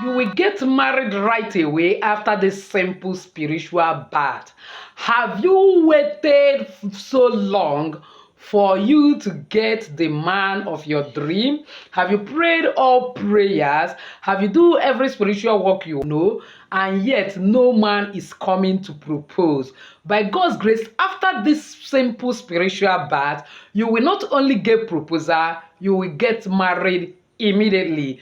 You will get married right away after this simple spiritual bath. Have you waited so long for you to get the man of your dream? Have you prayed all prayers? Have you do every spiritual work you know? And yet no man is coming to propose. By God's grace, after this simple spiritual bath, you will not only get proposal, you will get married immediately.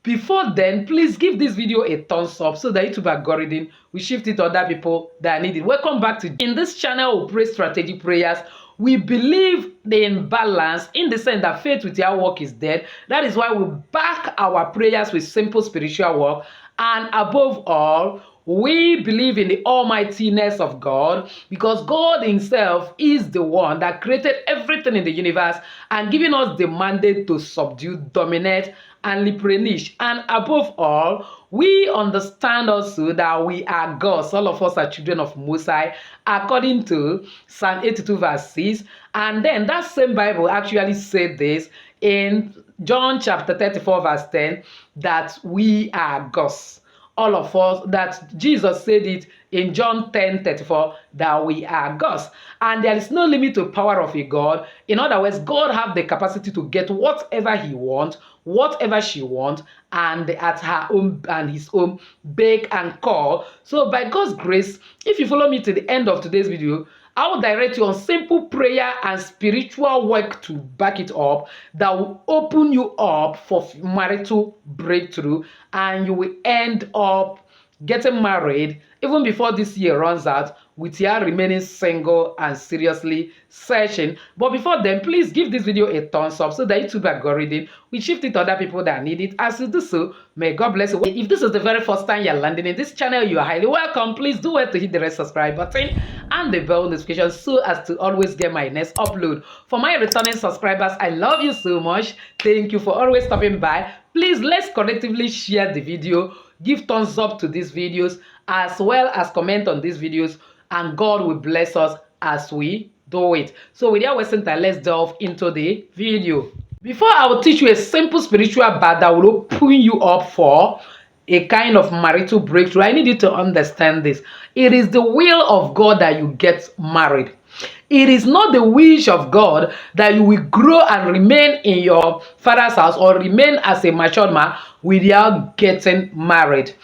Before then, please give this video a thumbs up so that YouTube algorithm will shift it to other people that need it. Welcome back to in this channel. We pray strategic prayers. We believe in balance in the sense that faith without work is dead. That is why we back our prayers with simple spiritual work, and above all, we believe in the almightiness of God, because God himself is the one that created everything in the universe and giving us the mandate to subdue, dominate, and replenish. And above all, we understand also that we are gods. All of us are children of Most High, according to Psalm 82 verse 6. And then that same Bible actually said this in John chapter 34 verse 10, that we are gods. All of us, that Jesus said it in John 10:34, that we are gods. And there is no limit to power of a God. In other words, God have the capacity to get whatever he wants, whatever she wants, and at her own and his own bake and call. So by God's grace, if you follow me to the end of today's video, I will direct you on simple prayer and spiritual work to back it up that will open you up for marital breakthrough, and you will end up getting married even before this year runs out, with your remaining single and seriously searching. But before then, please give this video a thumbs up so that YouTube algorithm will shift it to other people that need it. As you do so, may God bless you. If this is the very first time you're landing in this channel, you are highly welcome. Please do well to hit the red subscribe button and the bell notification so as to always get my next upload. For my returning subscribers, I love you so much. Thank you for always stopping by. Please, let's collectively share the video, give thumbs up to these videos, as well as comment on these videos, and God will bless us as we do it. So without wasting time, let's delve into the video. Before I will teach you a simple spiritual bath that will open you up for a kind of marital breakthrough, I need you to understand this. It is the will of God that you get married. It is not the wish of God that you will grow and remain in your father's house or remain as a matured man without getting married.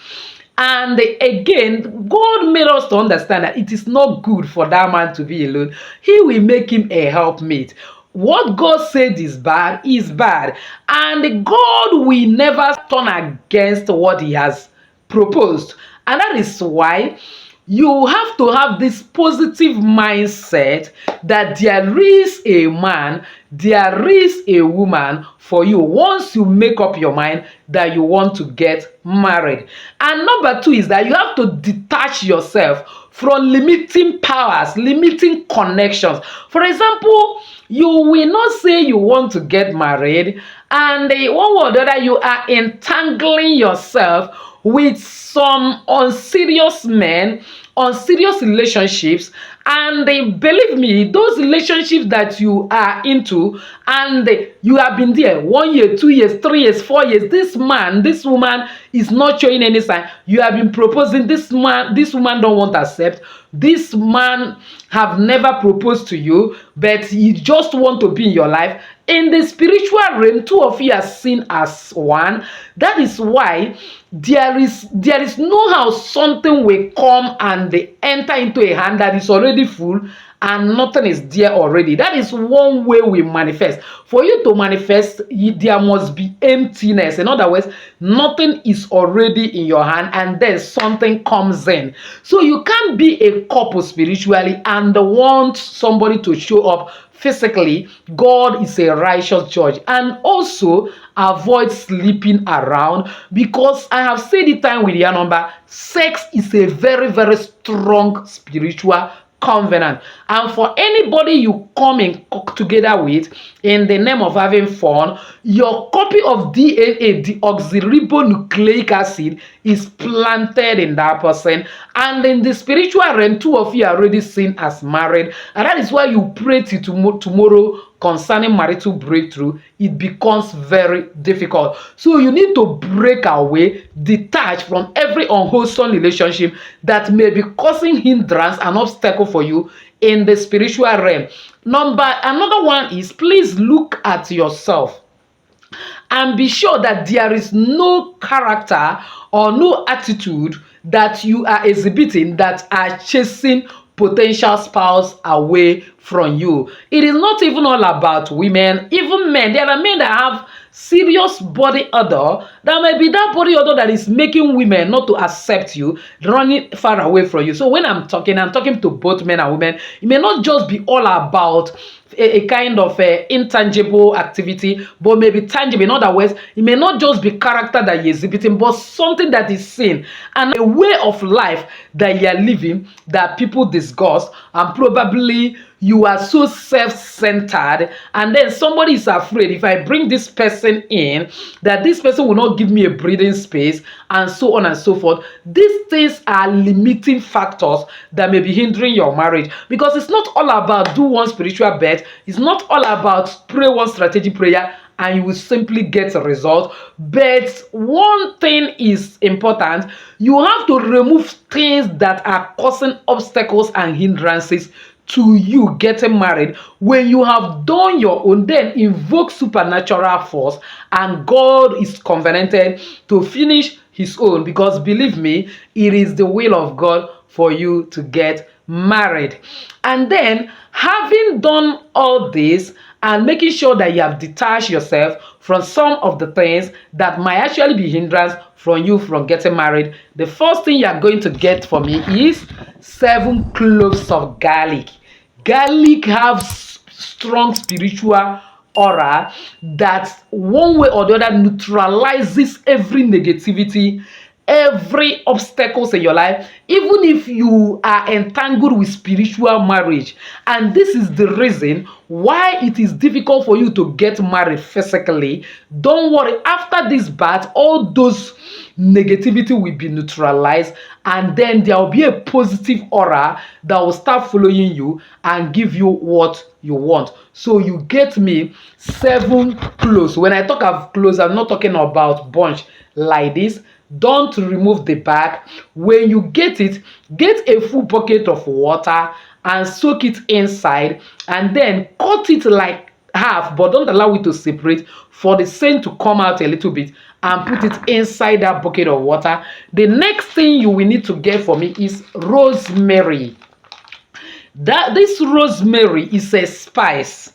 And again, God made us to understand that it is not good for that man to be alone. He will make him a helpmate. What God said is bad is bad. And God will never turn against what he has proposed. And that is why you have to have this positive mindset that there is a man, there is a woman for you once you make up your mind that you want to get married. And number two is that you have to detach yourself from limiting powers, limiting connections. For example, you will not say you want to get married, and one way or the other, you are entangling yourself with some unserious men, unserious relationships. And believe me, those relationships that you are into, and you have been there 1 year, 2 years, 3 years, 4 years, this man, this woman is not showing any sign. You have been proposing, this man, this woman don't want to accept. This man have never proposed to you, but he just want to be in your life. In the spiritual realm, two of you are seen as one. That is why there is no how something will come and they enter into a hand that is already full and nothing is there already. That is one way we manifest. For you to manifest, there must be emptiness. In other words, nothing is already in your hand and then something comes in. So you can't be a couple spiritually and want somebody to show up physically. God is a righteous judge. And also avoid sleeping around, because I have said it time with your number, sex is a very, very strong spiritual covenant. And for anybody you come in together with in the name of having fun, your copy of DNA, the deoxyribonucleic acid, is planted in that person. And in the spiritual realm, two of you are already seen as married. And that is why you pray till tomorrow concerning marital breakthrough. It becomes very difficult. So you need to break away, detach from every unwholesome relationship that may be causing hindrance and obstacle for you in the spiritual realm. Another one is, please look at yourself and be sure that there is no character or no attitude that you are exhibiting that are chasing potential spouse away from you. It is not even all about women, even men. There are men that have serious body odor. That might be that body odor that is making women not to accept you, running far away from you. So when I'm talking to both men and women. It may not just be all about a kind of intangible activity, but maybe tangible. In other words, it may not just be character that you're exhibiting, but something that is seen and a way of life that you're living that people discuss, and probably you are so self-centered, and then somebody is afraid, if I bring this person in, that this person will not give me a breathing space, and so on and so forth. These things are limiting factors that may be hindering your marriage, because it's not all about do one spiritual bet. It's not all about pray one strategic prayer and you will simply get a result. But one thing is important: you have to remove things that are causing obstacles and hindrances to you getting married. When you have done your own, then invoke supernatural force, and God is covenanted to finish his own, because believe me, it is the will of God for you to get married. And then, having done all this and making sure that you have detached yourself from some of the things that might actually be hindrance from you from getting married, the first thing you are going to get for me is 7 cloves of garlic. Garlic have strong spiritual aura that one way or the other neutralizes every negativity, every obstacles in your life, even if you are entangled with spiritual marriage. And this is the reason why it is difficult for you to get married physically. Don't worry, after this bath, all those negativity will be neutralized, and then there will be a positive aura that will start following you and give you what you want. So you get me 7 cloves. When I talk of cloves, I'm not talking about bunch like this. Don't remove the bag. When you get it, get a full bucket of water and soak it inside, and then cut it like half, but don't allow it to separate, for the scent to come out a little bit, and put it inside that bucket of water. The next thing you will need to get for me is rosemary. This rosemary is a spice,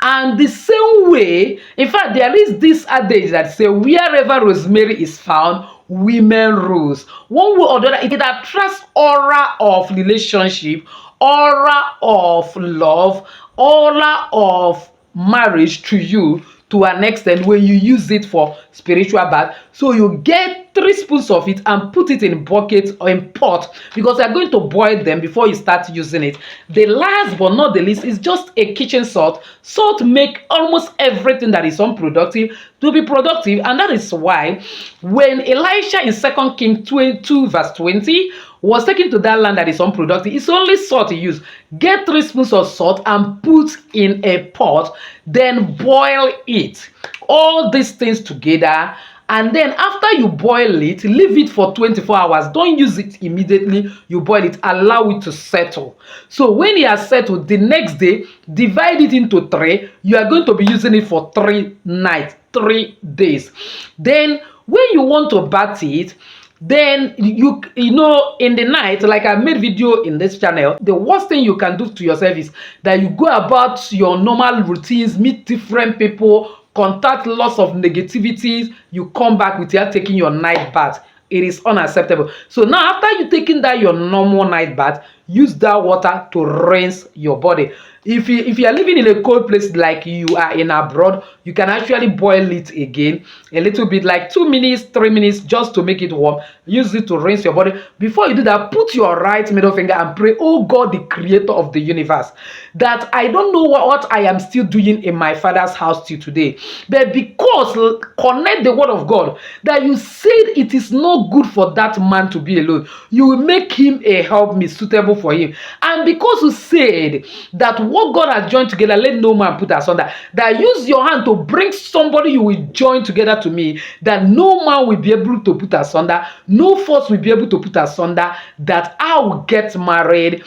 and the same way, in fact, there is this adage that say wherever rosemary is found, women rule. One way or the other, it attracts aura of relationship, aura of love, aura of marriage to you, to an extent, when you use it for spiritual bath. So you get 3 spoons of it and put it in bucket or in pot, because you're going to boil them before you start using it. The last but not the least is just a kitchen salt. Salt make almost everything that is unproductive to be productive, and that is why when Elisha in 2 Kings 2 verse 20 was taken to that land that is unproductive, it's only salt he used. Get 3 spoons of salt and put in a pot, then boil it. All these things together, and then after you boil it, leave it for 24 hours. Don't use it immediately. You boil it, allow it to settle. So when it has settled, the next day, divide it into 3. You are going to be using it for 3 nights, 3 days. Then when you want to bath it, then you know, in the night, like I made video in this channel, the worst thing you can do to yourself is that you go about your normal routines, meet different people, contact lots of negativities, you come back without taking your night bath. It is unacceptable. So now, after you taking that your normal night bath, use that water to rinse your body. If you are living in a cold place like you are in abroad, you can actually boil it again a little bit, like 2 minutes, 3 minutes, just to make it warm. Use it to rinse your body. Before you do that, put your right middle finger and pray, oh God, the creator of the universe, that I don't know what I am still doing in my father's house till today, but because connect the word of God that you said it is not good for that man to be alone, you will make him a help me suitable for him. And because you said that what God has joined together, let no man put asunder, that use your hand to bring somebody you will join together to me, that no man will be able to put asunder, no force will be able to put asunder, that I will get married.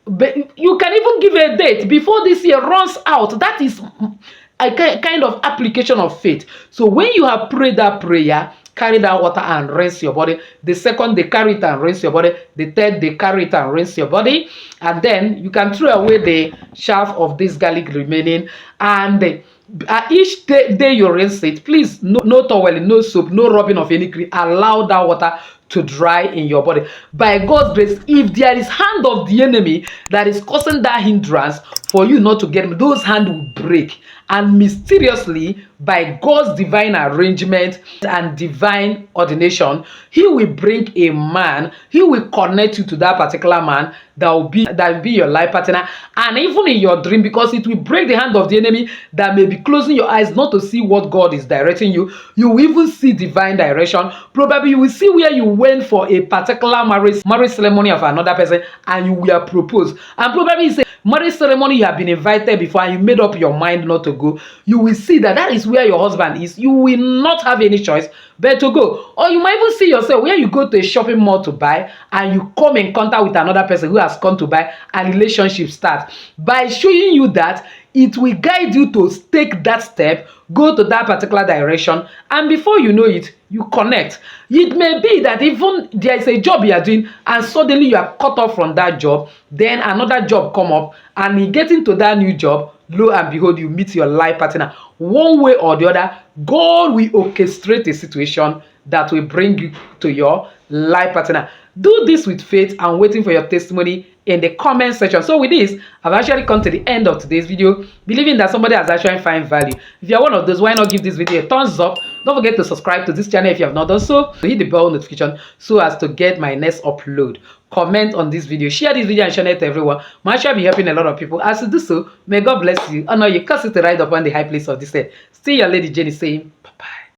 But you can even give a date before this year runs out. That is a kind of application of faith. So when you have prayed that prayer, carry that water and rinse your body. The second day, carry it and rinse your body. The third day, carry it and rinse your body. And then you can throw away the shaft of this garlic remaining. And each day you rinse it, please, no towel, no soap, no rubbing of any cream. Allow that water to dry in your body. By God's grace, if there is hand of the enemy that is causing that hindrance for you not to get, those hands will break. And mysteriously, by God's divine arrangement and divine ordination, he will bring a man, he will connect you to that particular man that will be your life partner. And even in your dream, because it will break the hand of the enemy that may be closing your eyes not to see what God is directing you, you will even see divine direction. Probably you will see where you went for a particular marriage ceremony of another person and you will propose. And probably it's a marriage ceremony you have been invited before and you made up your mind not to go. You will see that is where your husband is. You will not have any choice but to go. Or you might even see yourself where you go to a shopping mall to buy and you come in contact with another person who has come to buy and relationship starts. By showing you that, it will guide you to take that step, go to that particular direction, and before you know it, you connect. It may be that even there is a job you are doing and suddenly you are cut off from that job, then another job come up, and in getting to that new job, lo and behold, you meet your life partner. One way or the other, God will orchestrate a situation that will bring you to your life partner. Do this with faith and waiting for your testimony in the comment section. So with this, I've actually come to the end of today's video, believing that somebody has actually found value. If you're one of those, why not give this video a thumbs up? Don't forget to subscribe to this channel if you have not done so. Hit the bell notification so as to get my next upload. Comment on this video, share this video and share it to everyone. I'm sure I'll be helping a lot of people. As you do so, may God bless you, honor you, cause it to ride upon the high place of this earth. See your lady Jenny saying bye-bye.